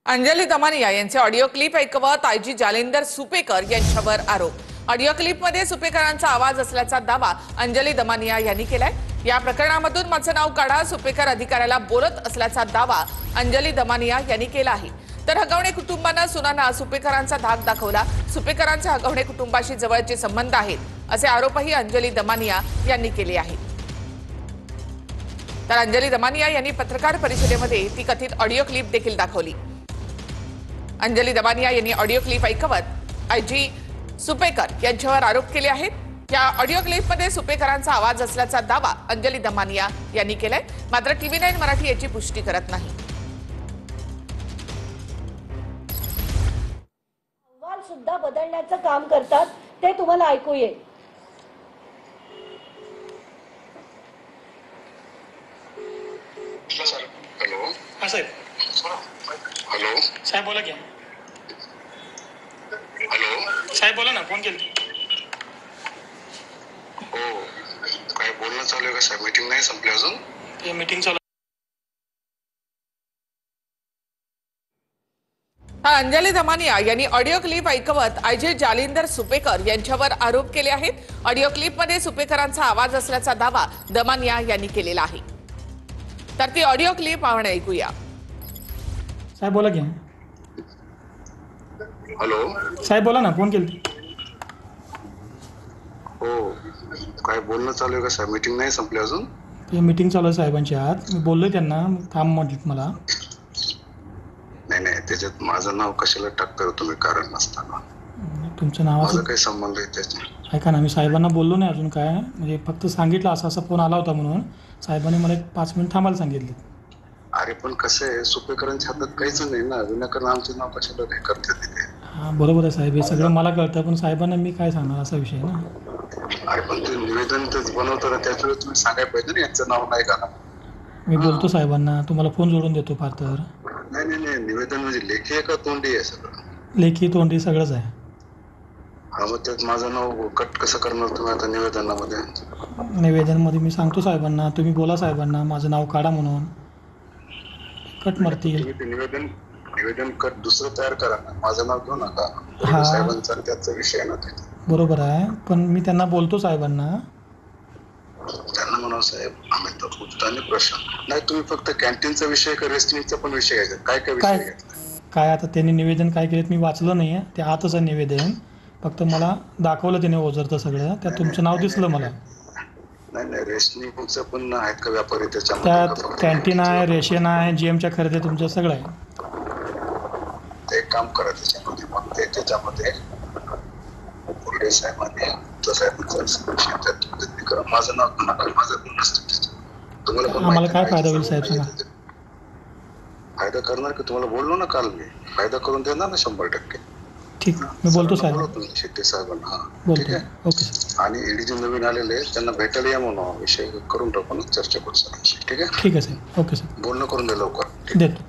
अंजली दमानिया यांचे audio clip ऐकवत IG Jalinder Supekar यांच्यावर आरोप। ऑडिओ क्लिपमध्ये सुपेकरांचा आवाज असल्याचा दावा अंजली दमानिया यांनी केलाय। या प्रकरणामधून माझं नाव काढा, सुपेकर अधिकाऱ्याला बोलत असल्याचा दावा अंजली दमानिया यांनी केला आहे। तर हगवणे कुटुंबानं सुनांना सुपेकरांचा धाक दाखवला। सुपेकरांचे हगवणे कुटुंबाशी जवळचे संबंध आहेत असे आरोपही अंजली दमानिया यांनी केले आहेत। तर अंजली दमानिया यांनी पत्रकार परिषदेमध्ये ती कथित ऑडिओ क्लिप देखील दाखवली। अंजली दमानिया यांनी ऑडिओ क्लिप ऐकवत आयजी सुपेकर यांच्यावर आरोप केले आहेत। या ऑडिओ क्लिपमध्ये सुपेकरांचा आवाज असल्याचा दावा अंजली दमानिया यांनी केलाय, मात्र TV9 मराठी याची पुष्टी करत नाही। अहवाल सुद्धा बदलण्याचं काम करतात ते तुम्हाला ऐकू येईल। हॅलो हां साहेब। हॅलो साहेब बोला की। हॅलो साहेब बोला ना, फोन केला। हो, काय बोलणं चालू आहे का साहेब? मीटिंग नाही संपली अजून? ते मीटिंग चालू। अंजली दमानिया यांनी ऑडिओ क्लिप ऐकवत आयजी जालिंदर सुपेकर यांच्यावर आरोप केले आहेत। ऑडिओ क्लिपमध्ये सुपेकरांचा आवाज असल्याचा दावा दमानिया यांनी केलेला आहे। तर ती ऑडिओ क्लिप आपण ऐकूया। साहेब बोला की। हॅलो साहेब बोला ना, फोन केला। हो, काय बोलणं चालू आहे का साहेब? मीटिंग नाही संपली अजून? ते मीटिंग चालू आहे साहेबांची आज। मी बोललोय त्यांना, थांब म्हटलं मला। नाही नाही, त्याच्यात माझं नाव कशाला टाकता तुम्ही कारण नसताना? तुमचं नावाचं माझा काही संबंध आहे त्याच्यात? ऐका ना, मी साहेबांना बोललो नाही अजून काय, म्हणजे फक्त सांगितलं असा असा फोन आला होता म्हणून साहेबांनी मला 5 मिनिट थांबायला सांगितले। अरे पण कसं आहे, सुपेकरांच्या हातात काहीच नाही ना, विनाकारण आमचं नाव कशाला हे करते तिथे? हां बरोबर आहे साहेब, हे सगळं मला कळतं, पण साहेबांना मी काय सांगणार असा विषय ना। अरे पण ते निवेदन तेच बनवताना त्याच वेळेस तुम्ही सांगायला पाहिजे ना, यांचं नाव नाही का? मी बोलतो साहेबांना, तुम्हाला फोन जोडून देतो फार तर। नाही नाही नाही, निवेदन म्हणजे लेखी आहे का तोंडी आहे सगळं? लेखी तोंडी सगळंच आहे। हा, मग त्यात माझं नाव कट कसं करणार तुम्ही आता निवेदनामध्ये? निवेदनमध्ये मी सांगतो साहेबांना, तुम्ही बोला साहेबांना माझं नाव काढा म्हणून, कट मारतील। तुम्ही ते निवेदन कट दुसरं तयार करा ना, माझं नाव घेऊ नका। हा. साहेबांचा त्याचा विषय आहे ना तिथे। बरोबर आहे, पण मी त्यांना बोलतो साहेबांना। त्यांना म्हणावं साहेब, आम्ही तर उत्तानी प्रश्न नाही, तुम्ही फक्त कॅन्टीनचा विषय का रेस्टिंगचा पण विषय घ्यायचा? काय काय विषय घ्यायचा? काय आता त्यांनी निवेदन काय केलं मी वाचलं नाही आहे, ते आतच आहे निवेदन, फक्त मला दाखवलं त्याने ओझरतं सगळं, त्यात तुमचं नाव दिसलं मला। नाही नाही, रेशनिंगचं पण आहेत का व्यापारी त्यात? कॅन्टीन आहे, रेशन आहे, GMच्या खरेदी तुमचं सगळं आहे। ते एक काम करा त्याच्यामध्ये, मग ते त्याच्यामध्ये पुढे साहेबांनी माझं नाव नका, माझं पण नसतं तुम्हाला पण। आम्हाला काय फायदा होईल साहेब सांगा? फायदा करणार की? तुम्हाला बोललो ना काल मी, फायदा करून देणार ना 100%। ठीक, मी बोलतो साहेब, शेट्टी साहेबांना। हा बोलतो। ठीक आहे, ओके सर। आणि ईडी जे नवीन आलेले त्यांना भेटायला या म्हणून विषय करून टाकू ना, चर्चा करू सर। ठीक आहे ठीक आहे साहेब, ओके सर, बोलणं करून दे लवकर। देतो।